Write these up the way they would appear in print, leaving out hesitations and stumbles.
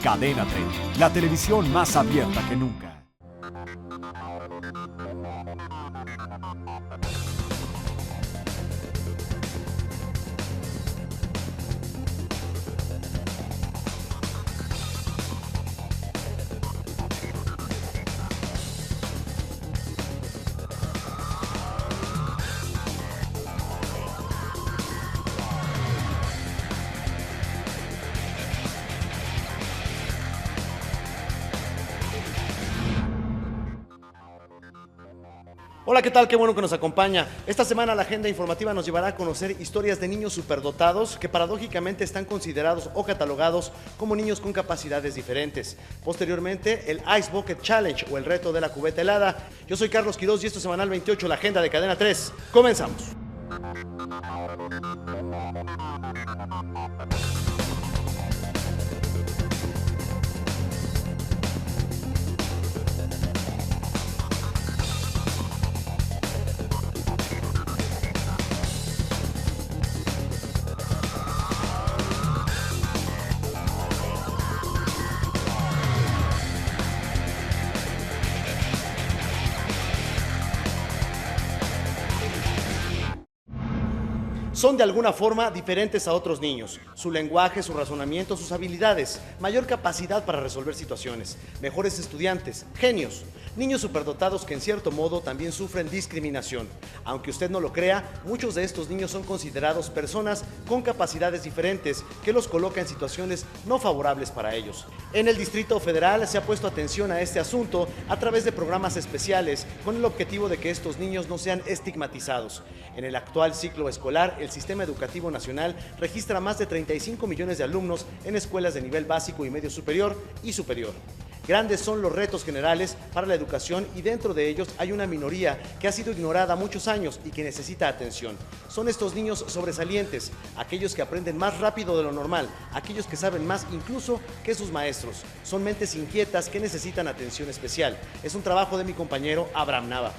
Cadena 3, la televisión más abierta que nunca. Hola, ¿qué tal? Qué bueno que nos acompaña. Esta semana la agenda informativa nos llevará a conocer historias de niños superdotados que paradójicamente están considerados o catalogados como niños con capacidades diferentes. Posteriormente, el Ice Bucket Challenge o el reto de la cubeta helada. Yo soy Carlos Quiroz y esto es Semanal 28, la agenda de Cadena 3. Comenzamos. Son de alguna forma diferentes a otros niños. Su lenguaje, su razonamiento, sus habilidades, mayor capacidad para resolver situaciones, mejores estudiantes, genios. Niños superdotados que en cierto modo también sufren discriminación. Aunque usted no lo crea, muchos de estos niños son considerados personas con capacidades diferentes que los coloca en situaciones no favorables para ellos. En el Distrito Federal se ha puesto atención a este asunto a través de programas especiales con el objetivo de que estos niños no sean estigmatizados. En el actual ciclo escolar, el Sistema Educativo Nacional registra más de 35 millones de alumnos en escuelas de nivel básico y medio superior y superior. Grandes son los retos generales para la educación y dentro de ellos hay una minoría que ha sido ignorada muchos años y que necesita atención. Son estos niños sobresalientes, aquellos que aprenden más rápido de lo normal, aquellos que saben más incluso que sus maestros. Son mentes inquietas que necesitan atención especial. Es un trabajo de mi compañero Abraham Nava.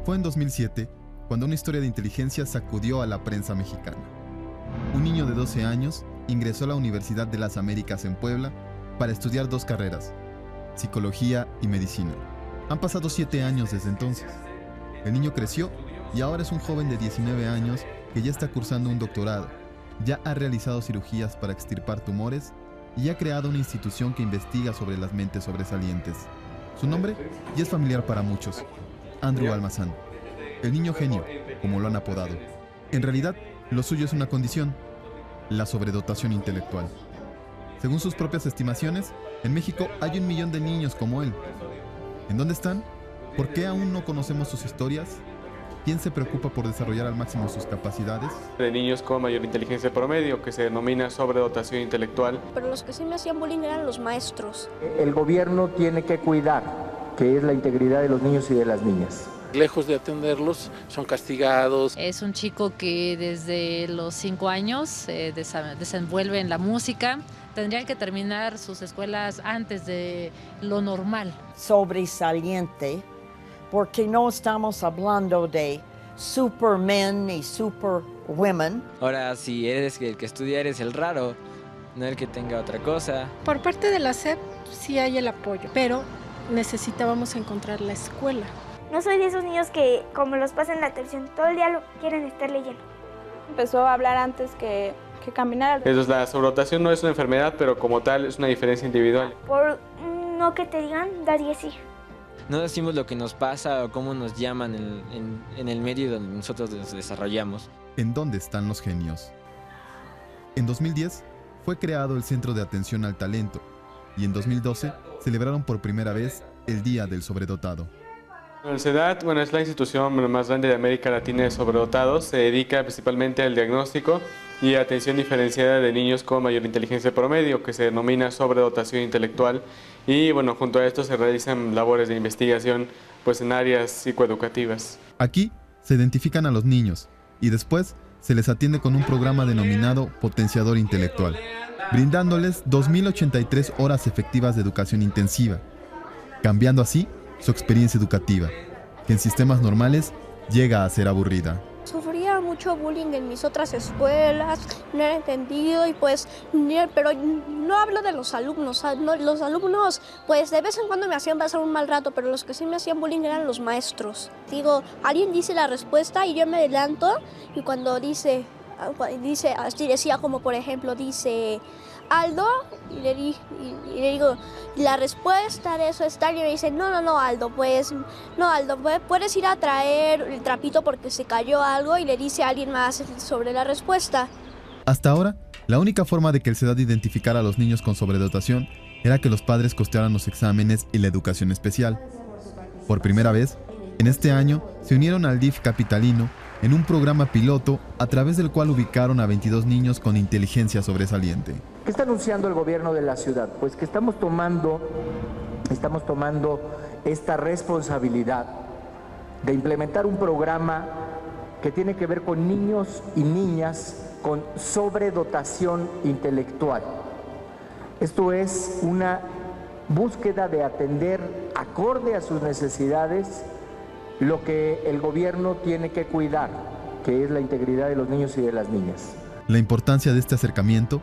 Fue en 2007 cuando una historia de inteligencia sacudió a la prensa mexicana. Un niño de 12 años ingresó a la Universidad de las Américas en Puebla para estudiar dos carreras, psicología y medicina. Han pasado 7 años desde entonces. El niño creció y ahora es un joven de 19 años que ya está cursando un doctorado, ya ha realizado cirugías para extirpar tumores y ha creado una institución que investiga sobre las mentes sobresalientes. Su nombre ya es familiar para muchos, Andrew Almazán, el niño genio, como lo han apodado. En realidad, lo suyo es una condición: la sobredotación intelectual. Según sus propias estimaciones, en México hay 1 millón de niños como él. ¿En dónde están? ¿Por qué aún no conocemos sus historias? ¿Quién se preocupa por desarrollar al máximo sus capacidades? De niños con mayor inteligencia promedio, que se denomina sobredotación intelectual. Pero los que sí me hacían bullying eran los maestros. El gobierno tiene que cuidar, que es la integridad de los niños y de las niñas. Lejos de atenderlos, son castigados. Es un chico que desde los 5 años se desenvuelve en la música. Tendrían que terminar sus escuelas antes de lo normal. Sobresaliente, porque no estamos hablando de supermen y superwomen. Ahora, si eres el que estudia, eres el raro, no el que tenga otra cosa. Por parte de la SEP sí hay el apoyo, pero necesitábamos encontrar la escuela. No soy de esos niños que, como los pasan en la televisión, todo el día lo quieren estar leyendo. Empezó a hablar antes que caminar. Entonces, la sobredotación no es una enfermedad, pero como tal es una diferencia individual. Por no que te digan, nadie sí. No decimos lo que nos pasa o cómo nos llaman en el medio donde nosotros nos desarrollamos. ¿En dónde están los genios? En 2010 fue creado el Centro de Atención al Talento y en 2012 celebraron por primera vez el Día del Sobredotado. El CEDAT, es la institución más grande de América Latina de sobredotados. Se dedica principalmente al diagnóstico y atención diferenciada de niños con mayor inteligencia promedio, que se denomina sobredotación intelectual. Y junto a esto se realizan labores de investigación en áreas psicoeducativas. Aquí se identifican a los niños y después se les atiende con un programa denominado Potenciador Intelectual, brindándoles 2.083 horas efectivas de educación intensiva, cambiando así su experiencia educativa, que en sistemas normales llega a ser aburrida. Sufría mucho mucho bullying en mis otras escuelas, no era entendido y pues, pero no hablo de los alumnos, los alumnos pues de vez en cuando me hacían pasar un mal rato, pero los que sí me hacían bullying eran los maestros. Digo, alguien dice la respuesta y yo me adelanto y cuando dice así decía como por ejemplo, dice Aldo, y le digo, la respuesta de eso es tal, y me dice, no, Aldo, puedes ir a traer el trapito porque se cayó algo, y le dice a alguien más sobre la respuesta. Hasta ahora, la única forma de que el SEDAT identificara a los niños con sobredotación era que los padres costearan los exámenes y la educación especial. Por primera vez, en este año, se unieron al DIF capitalino en un programa piloto a través del cual ubicaron a 22 niños con inteligencia sobresaliente. ¿Qué está anunciando el gobierno de la ciudad? Pues que estamos tomando esta responsabilidad de implementar un programa que tiene que ver con niños y niñas con sobredotación intelectual. Esto es una búsqueda de atender acorde a sus necesidades lo que el gobierno tiene que cuidar, que es la integridad de los niños y de las niñas. La importancia de este acercamiento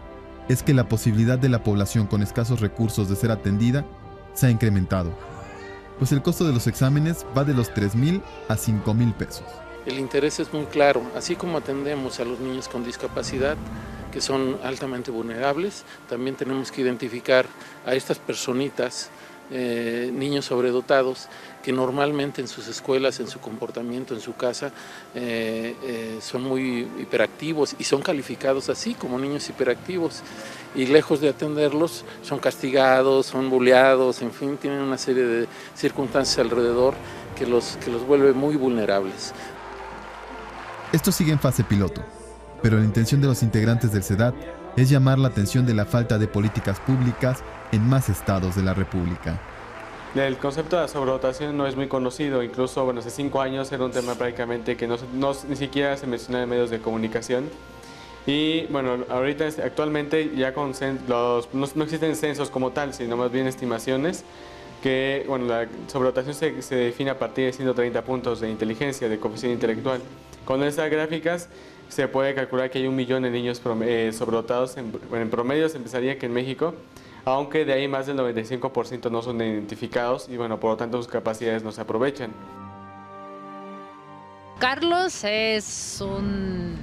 es que la posibilidad de la población con escasos recursos de ser atendida se ha incrementado, pues el costo de los exámenes va de los 3,000 a 5,000 pesos. El interés es muy claro, así como atendemos a los niños con discapacidad, que son altamente vulnerables, también tenemos que identificar a estas personitas, niños sobredotados, que normalmente en sus escuelas, en su comportamiento, en su casa, son muy hiperactivos y son calificados así como niños hiperactivos, y lejos de atenderlos son castigados, son bulleados, en fin, tienen una serie de circunstancias alrededor que los vuelve muy vulnerables. Esto sigue en fase piloto, pero la intención de los integrantes del SEDAT es llamar la atención de la falta de políticas públicas en más estados de la República. El concepto de la sobredotación no es muy conocido, incluso hace 5 años era un tema prácticamente que ni siquiera se mencionaba en medios de comunicación. Y bueno, actualmente ya no existen censos como tal, sino más bien estimaciones, que bueno, la sobredotación se define a partir de 130 puntos de inteligencia, de coeficiente intelectual. Con estas gráficas se puede calcular que hay 1 millón de niños sobredotados, en promedio se pensaría que en México, aunque de ahí más del 95% no son identificados y bueno, por lo tanto sus capacidades no se aprovechan. Carlos es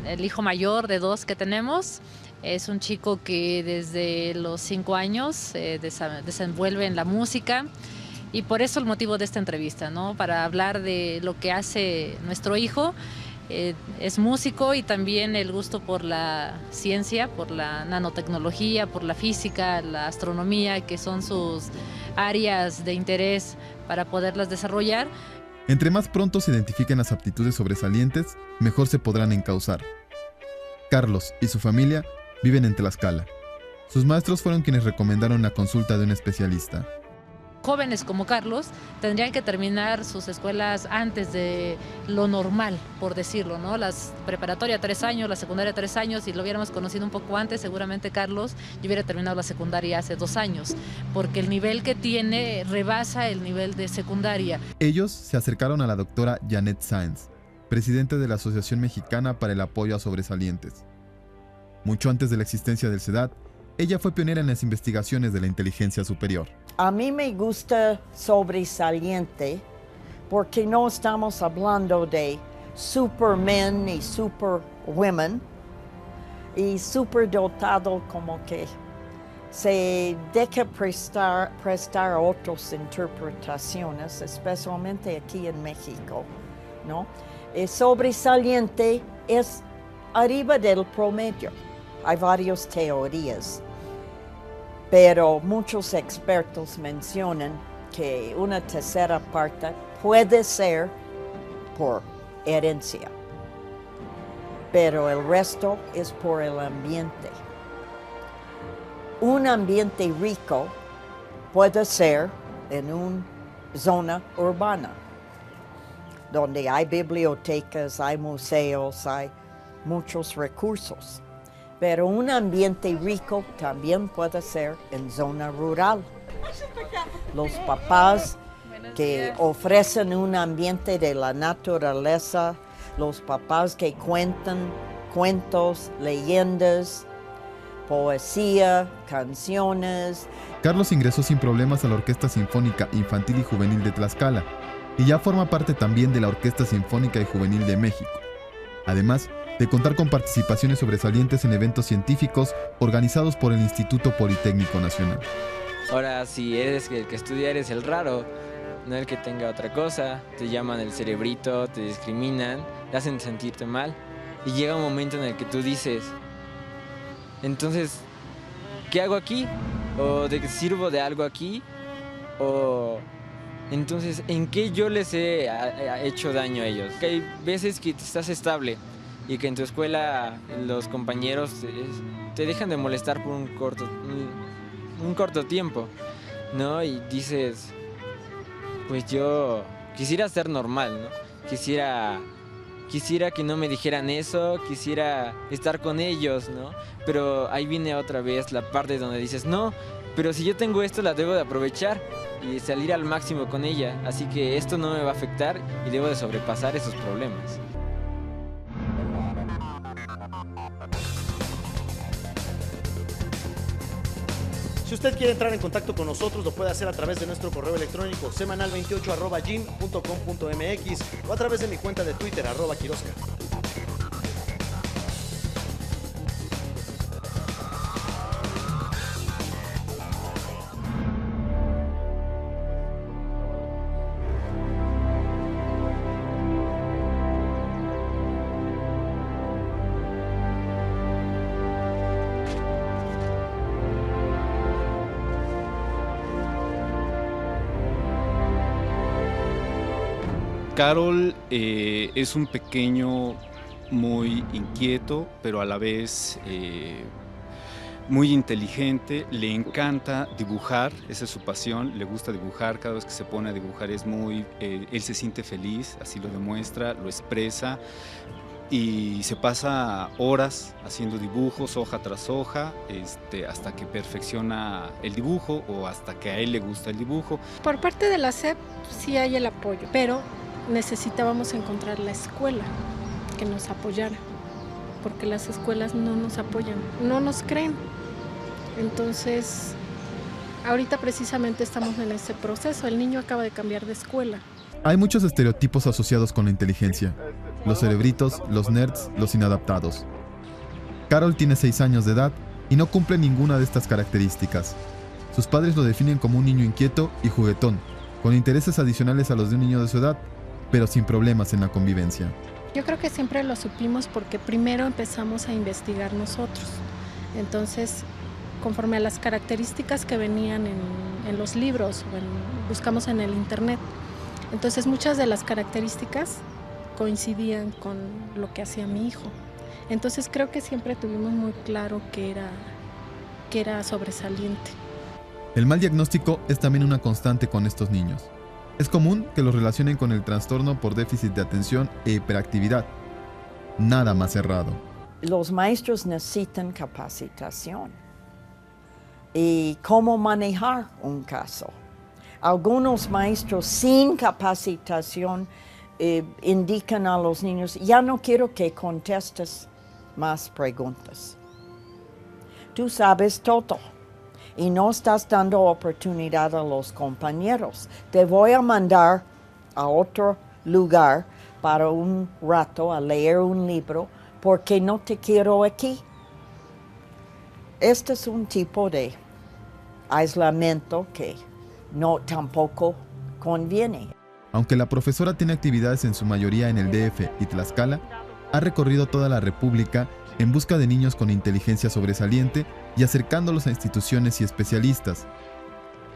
el hijo mayor de 2 que tenemos. Es un chico que desde los 5 años se desenvuelve en la música, y por eso el motivo de esta entrevista, ¿no? Para hablar de lo que hace nuestro hijo. Es músico, y también el gusto por la ciencia, por la nanotecnología, por la física, la astronomía, que son sus áreas de interés para poderlas desarrollar. Entre más pronto se identifiquen las aptitudes sobresalientes, mejor se podrán encauzar. Carlos y su familia viven en Tlaxcala. Sus maestros fueron quienes recomendaron la consulta de un especialista. Jóvenes como Carlos tendrían que terminar sus escuelas antes de lo normal, por decirlo, ¿no? La preparatoria 3 años, la secundaria 3 años, si lo hubiéramos conocido un poco antes, seguramente Carlos ya hubiera terminado la secundaria hace 2 años, porque el nivel que tiene rebasa el nivel de secundaria. Ellos se acercaron a la doctora Janet Sáenz, presidente de la Asociación Mexicana para el Apoyo a Sobresalientes. Mucho antes de la existencia del SEDAT, ella fue pionera en las investigaciones de la inteligencia superior. A mí me gusta sobresaliente porque no estamos hablando de supermen y superwomen, y superdotado como que se deja prestar a otras interpretaciones, especialmente aquí en México, ¿no? El sobresaliente es arriba del promedio. Hay varias teorías, pero muchos expertos mencionan que una tercera parte puede ser por herencia, pero el resto es por el ambiente. Un ambiente rico puede ser en una zona urbana, donde hay bibliotecas, hay museos, hay muchos recursos. Pero un ambiente rico también puede ser en zona rural. Los papás que ofrecen un ambiente de la naturaleza, los papás que cuentan cuentos, leyendas, poesía, canciones. Carlos ingresó sin problemas a la Orquesta Sinfónica Infantil y Juvenil de Tlaxcala y ya forma parte también de la Orquesta Sinfónica y Juvenil de México. Además de contar con participaciones sobresalientes en eventos científicos organizados por el Instituto Politécnico Nacional. Ahora, si eres el que estudia, eres el raro, no el que tenga otra cosa. Te llaman el cerebrito, te discriminan, te hacen sentirte mal. Y llega un momento en el que tú dices, entonces, ¿qué hago aquí? ¿O de qué sirvo de algo aquí? ¿O entonces, en qué yo les he hecho daño a ellos? Que hay veces que estás estable y que en tu escuela los compañeros te dejan de molestar por un corto tiempo, ¿no? Y dices, pues yo quisiera ser normal, ¿no? Quisiera que no me dijeran eso, quisiera estar con ellos, ¿no? Pero ahí viene otra vez la parte donde dices, no, pero si yo tengo esto la debo de aprovechar y salir al máximo con ella, así que esto no me va a afectar y debo de sobrepasar esos problemas. Si usted quiere entrar en contacto con nosotros, lo puede hacer a través de nuestro correo electrónico semanal28@gin.com.mx o a través de mi cuenta de Twitter @Quirosca. Carol es un pequeño muy inquieto, pero a la vez muy inteligente. Le encanta dibujar, esa es su pasión, le gusta dibujar. Cada vez que se pone a dibujar él se siente feliz, así lo demuestra, lo expresa y se pasa horas haciendo dibujos, hoja tras hoja, hasta que perfecciona el dibujo o hasta que a él le gusta el dibujo. Por parte de la SEP sí hay el apoyo, pero necesitábamos encontrar la escuela que nos apoyara, porque las escuelas no nos apoyan, no nos creen. Entonces, ahorita precisamente estamos en ese proceso. El niño acaba de cambiar de escuela. Hay muchos estereotipos asociados con la inteligencia. Los cerebritos, los nerds, los inadaptados. Carol tiene 6 años de edad y no cumple ninguna de estas características. Sus padres lo definen como un niño inquieto y juguetón, con intereses adicionales a los de un niño de su edad, pero sin problemas en la convivencia. Yo creo que siempre lo supimos porque primero empezamos a investigar nosotros. Entonces, conforme a las características que venían en los libros, buscamos en el internet. Entonces, muchas de las características coincidían con lo que hacía mi hijo. Entonces, creo que siempre tuvimos muy claro que era sobresaliente. El mal diagnóstico es también una constante con estos niños. Es común que los relacionen con el trastorno por déficit de atención e hiperactividad. Nada más errado. Los maestros necesitan capacitación y cómo manejar un caso. Algunos maestros sin capacitación indican a los niños, ya no quiero que contestes más preguntas. Tú sabes todo. Y no estás dando oportunidad a los compañeros. Te voy a mandar a otro lugar para un rato a leer un libro porque no te quiero aquí. Este es un tipo de aislamiento que tampoco conviene. Aunque la profesora tiene actividades en su mayoría en el DF y Tlaxcala, ha recorrido toda la República en busca de niños con inteligencia sobresaliente y acercándolos a instituciones y especialistas.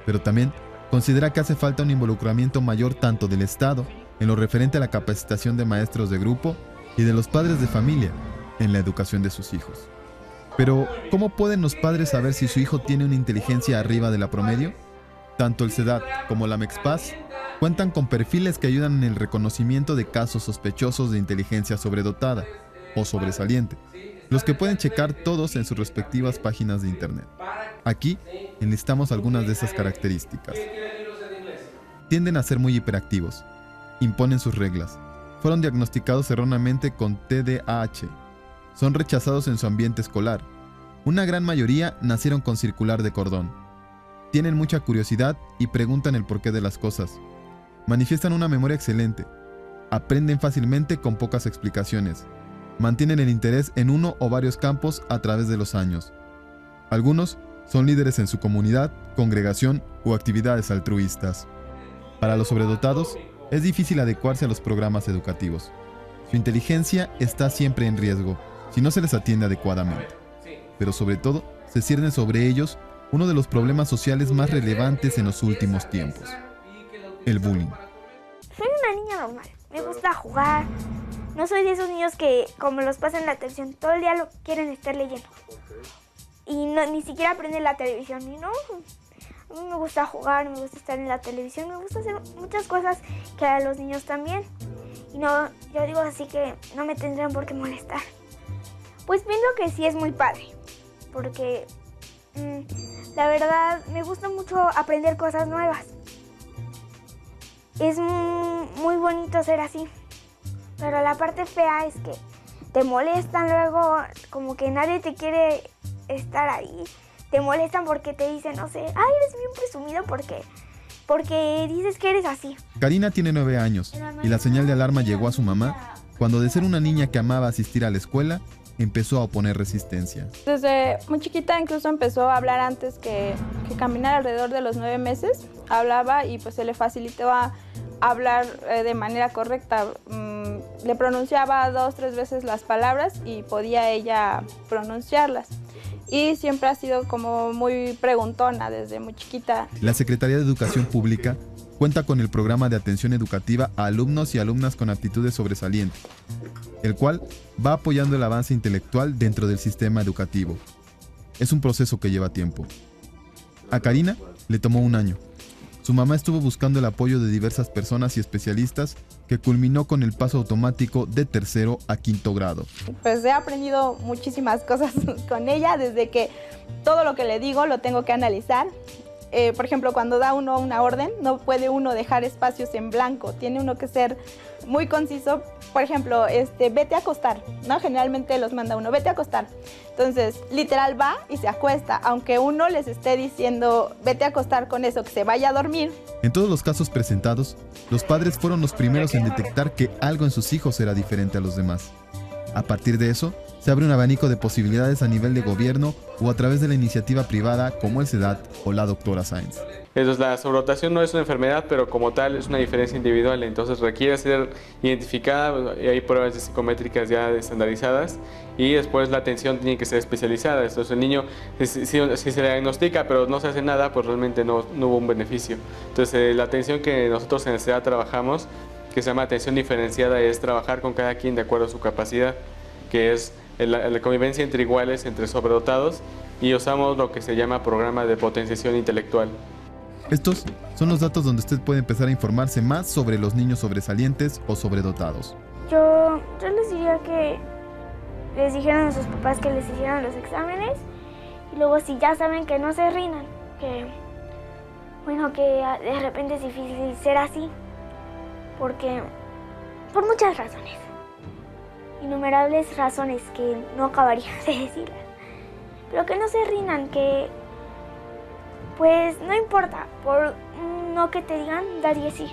Pero también considera que hace falta un involucramiento mayor tanto del Estado en lo referente a la capacitación de maestros de grupo y de los padres de familia en la educación de sus hijos. Pero, ¿cómo pueden los padres saber si su hijo tiene una inteligencia arriba de la promedio? Tanto el CEDAT como la MEXPAS cuentan con perfiles que ayudan en el reconocimiento de casos sospechosos de inteligencia sobredotada o sobresaliente, los que pueden checar todos en sus respectivas páginas de internet. Aquí enlistamos algunas de esas características. Tienden a ser muy hiperactivos, imponen sus reglas, fueron diagnosticados erróneamente con TDAH. Son rechazados en su ambiente escolar. Una gran mayoría nacieron con circular de cordón. Tienen mucha curiosidad y preguntan el porqué de las cosas. Manifiestan una memoria excelente. Aprenden fácilmente con pocas explicaciones. Mantienen el interés en uno o varios campos a través de los años. Algunos son líderes en su comunidad, congregación o actividades altruistas. Para los sobredotados, es difícil adecuarse a los programas educativos. Su inteligencia está siempre en riesgo si no se les atiende adecuadamente. Pero sobre todo, se cierne sobre ellos uno de los problemas sociales más relevantes en los últimos tiempos: el bullying. Soy una niña normal, me gusta jugar. No soy de esos niños que, como los pasan en la televisión, todo el día lo quieren estar leyendo. Y ni siquiera aprenden la televisión. Y no, a mí me gusta jugar, me gusta estar en la televisión, me gusta hacer muchas cosas que a los niños también. Y no, yo digo así que no me tendrán por qué molestar. Pues pienso que sí es muy padre, porque la verdad me gusta mucho aprender cosas nuevas. Es muy bonito ser así, pero la parte fea es que te molestan luego, como que nadie te quiere estar ahí. Te molestan porque te dicen, no sé, ay, eres bien presumido porque dices que eres así. Karina tiene 9 años y la señal de alarma llegó a su mamá cuando, de ser una niña que amaba asistir a la escuela, empezó a oponer resistencia. Desde muy chiquita incluso empezó a hablar antes que caminar. Alrededor de los 9 meses hablaba y pues se le facilitaba hablar de manera correcta. Le pronunciaba 2 o 3 veces las palabras y podía ella pronunciarlas. Y siempre ha sido como muy preguntona desde muy chiquita. La Secretaría de Educación Pública cuenta con el programa de atención educativa a alumnos y alumnas con aptitudes sobresalientes, el cual va apoyando el avance intelectual dentro del sistema educativo. Es un proceso que lleva tiempo. A Karina le tomó 1 año. Su mamá estuvo buscando el apoyo de diversas personas y especialistas, que culminó con el paso automático de 3º a 5º grado. Pues he aprendido muchísimas cosas con ella, desde que todo lo que le digo lo tengo que analizar. Por ejemplo, cuando da uno una orden, no puede uno dejar espacios en blanco, tiene uno que ser muy conciso. Por ejemplo, vete a acostar, ¿no? Generalmente los manda uno, vete a acostar. Entonces, literal va y se acuesta, aunque uno les esté diciendo, vete a acostar con eso, que se vaya a dormir. En todos los casos presentados, los padres fueron los primeros en detectar que algo en sus hijos era diferente a los demás. A partir de eso, se abre un abanico de posibilidades a nivel de gobierno o a través de la iniciativa privada como el CEDAT o la doctora Sáenz. Entonces, la sobredotación no es una enfermedad, pero como tal es una diferencia individual, entonces requiere ser identificada, y hay pruebas psicométricas ya estandarizadas, y después la atención tiene que ser especializada. Entonces el niño, si se le diagnostica pero no se hace nada, pues realmente no hubo un beneficio. Entonces la atención que nosotros en el CEDAT trabajamos, que se llama atención diferenciada, es trabajar con cada quien de acuerdo a su capacidad, que es la convivencia entre iguales, entre sobredotados, y usamos lo que se llama programa de potenciación intelectual. Estos son los datos donde usted puede empezar a informarse más sobre los niños sobresalientes o sobredotados. Yo les diría que les dijeran a sus papás que les hicieran los exámenes, y luego si ya saben, que no se rindan, que de repente es difícil ser así, porque por muchas razones, innumerables razones que no acabaría de decirlas, pero que no se rindan, que pues no importa, por no que te digan, dar y sí.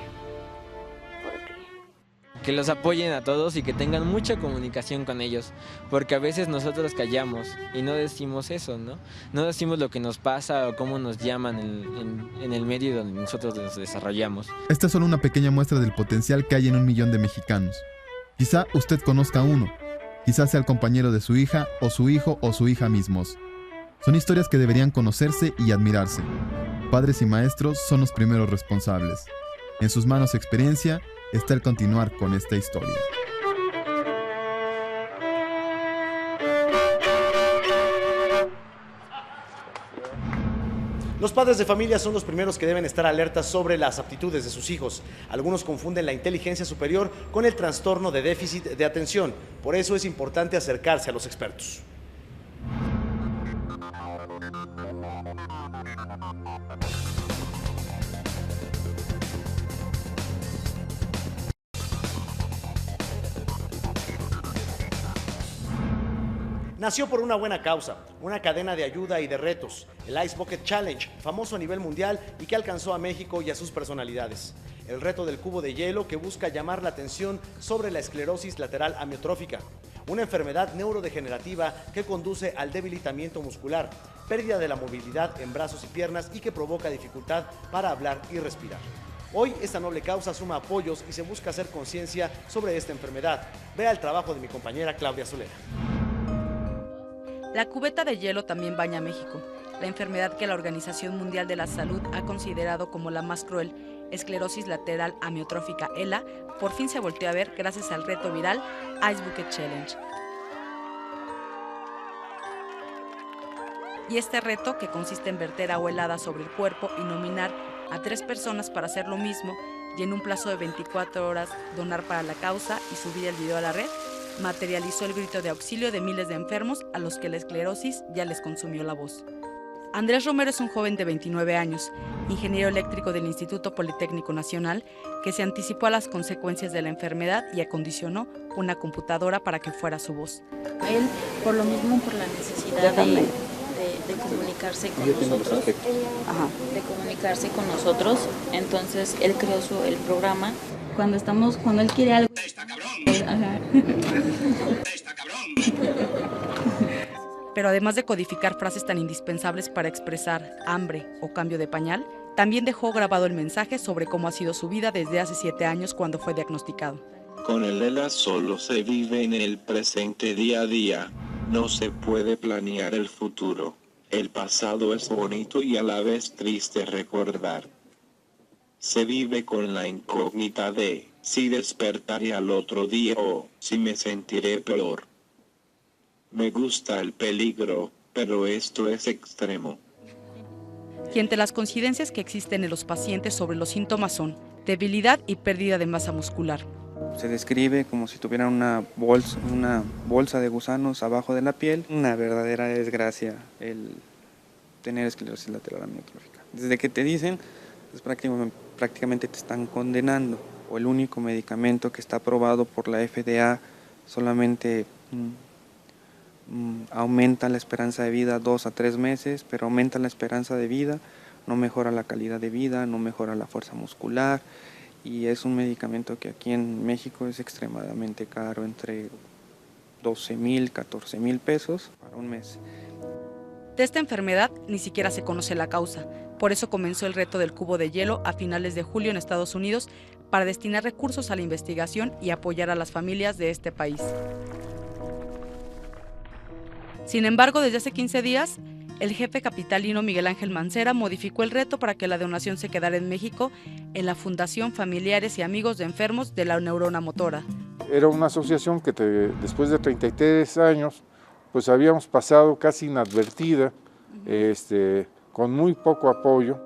Que los apoyen a todos y que tengan mucha comunicación con ellos, porque a veces nosotros callamos y no decimos eso, ¿no? No decimos lo que nos pasa o cómo nos llaman en el medio donde nosotros nos desarrollamos. Esta es solo una pequeña muestra del potencial que hay en 1 millón de mexicanos. Quizá usted conozca a uno, quizá sea el compañero de su hija o su hijo o su hija mismos. Son historias que deberían conocerse y admirarse. Padres y maestros son los primeros responsables. En sus manos experiencia está el continuar con esta historia. Los padres de familia son los primeros que deben estar alertas sobre las aptitudes de sus hijos. Algunos confunden la inteligencia superior con el trastorno de déficit de atención. Por eso es importante acercarse a los expertos. Nació por una buena causa, una cadena de ayuda y de retos, el Ice Bucket Challenge, famoso a nivel mundial y que alcanzó a México y a sus personalidades. El reto del cubo de hielo, que busca llamar la atención sobre la esclerosis lateral amiotrófica, una enfermedad neurodegenerativa que conduce al debilitamiento muscular, pérdida de la movilidad en brazos y piernas y que provoca dificultad para hablar y respirar. Hoy esta noble causa suma apoyos y se busca hacer conciencia sobre esta enfermedad. Vea el trabajo de mi compañera Claudia Solera. La cubeta de hielo también baña a México. La enfermedad que la Organización Mundial de la Salud ha considerado como la más cruel, esclerosis lateral amiotrófica ELA, por fin se volteó a ver gracias al reto viral Ice Bucket Challenge. Y este reto, que consiste en verter agua helada sobre el cuerpo y nominar a 3 personas para hacer lo mismo y en un plazo de 24 horas donar para la causa y subir el video a la red, materializó el grito de auxilio de miles de enfermos a los que la esclerosis ya les consumió la voz. Andrés Romero es un joven de 29 años, ingeniero eléctrico del Instituto Politécnico Nacional, que se anticipó a las consecuencias de la enfermedad y acondicionó una computadora para que fuera su voz. Él, por lo mismo, por la necesidad de comunicarse con nosotros, entonces él creó el programa. Cuando él quiere algo, Pero además de codificar frases tan indispensables para expresar hambre o cambio de pañal, también dejó grabado el mensaje sobre cómo ha sido su vida desde hace 7 años cuando fue diagnosticado. Con el ELA solo se vive en el presente día a día, no se puede planear el futuro. El pasado es bonito y a la vez triste recordar. Se vive con la incógnita de si despertaré al otro día o si me sentiré peor. Me gusta el peligro, pero esto es extremo. Y entre las coincidencias que existen en los pacientes sobre los síntomas son debilidad y pérdida de masa muscular. Se describe como si tuvieran una bolsa de gusanos abajo de la piel. Una verdadera desgracia el tener esclerosis lateral amiotrófica. Desde que te dicen, pues prácticamente te están condenando. O el único medicamento que está aprobado por la FDA solamente aumenta la esperanza de vida 2 a 3 meses, pero aumenta la esperanza de vida, no mejora la calidad de vida, no mejora la fuerza muscular, y es un medicamento que aquí en México es extremadamente caro, entre 12,000, 14,000 pesos para un mes. De esta enfermedad ni siquiera se conoce la causa, por eso comenzó el reto del cubo de hielo a finales de julio en Estados Unidos para destinar recursos a la investigación y apoyar a las familias de este país. Sin embargo, desde hace 15 días, el jefe capitalino Miguel Ángel Mancera modificó el reto para que la donación se quedara en México en la Fundación Familiares y Amigos de Enfermos de la Neurona Motora. Era una asociación que después de 33 años, pues habíamos pasado casi inadvertida, con muy poco apoyo.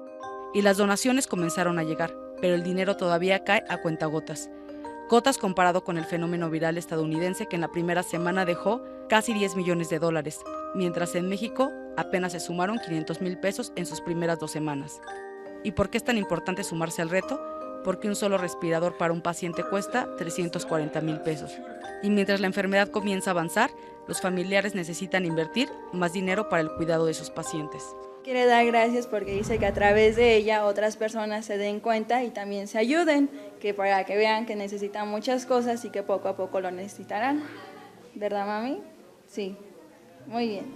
Y las donaciones comenzaron a llegar, pero el dinero todavía cae a cuentagotas. Gotas comparado con el fenómeno viral estadounidense que en la primera semana dejó casi $10 millones, mientras en México apenas se sumaron 500,000 pesos en sus primeras 2 semanas. ¿Y por qué es tan importante sumarse al reto? Porque un solo respirador para un paciente cuesta 340,000 pesos. Y mientras la enfermedad comienza a avanzar, los familiares necesitan invertir más dinero para el cuidado de sus pacientes. Quiere dar gracias porque dice que a través de ella otras personas se den cuenta y también se ayuden, que para que vean que necesitan muchas cosas y que poco a poco lo necesitarán. ¿Verdad, mami? Sí, muy bien.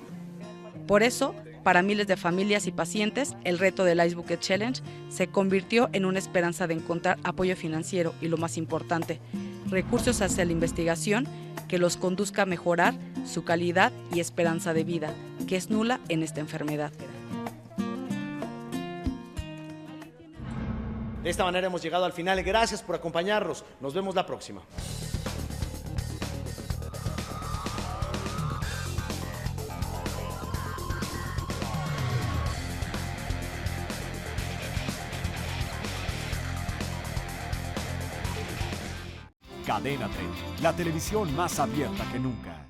Por eso, para miles de familias y pacientes, el reto del Ice Bucket Challenge se convirtió en una esperanza de encontrar apoyo financiero y, lo más importante, recursos hacia la investigación que los conduzca a mejorar su calidad y esperanza de vida, que es nula en esta enfermedad. De esta manera hemos llegado al final. Gracias por acompañarnos. Nos vemos la próxima. Cadena 30, la televisión más abierta que nunca.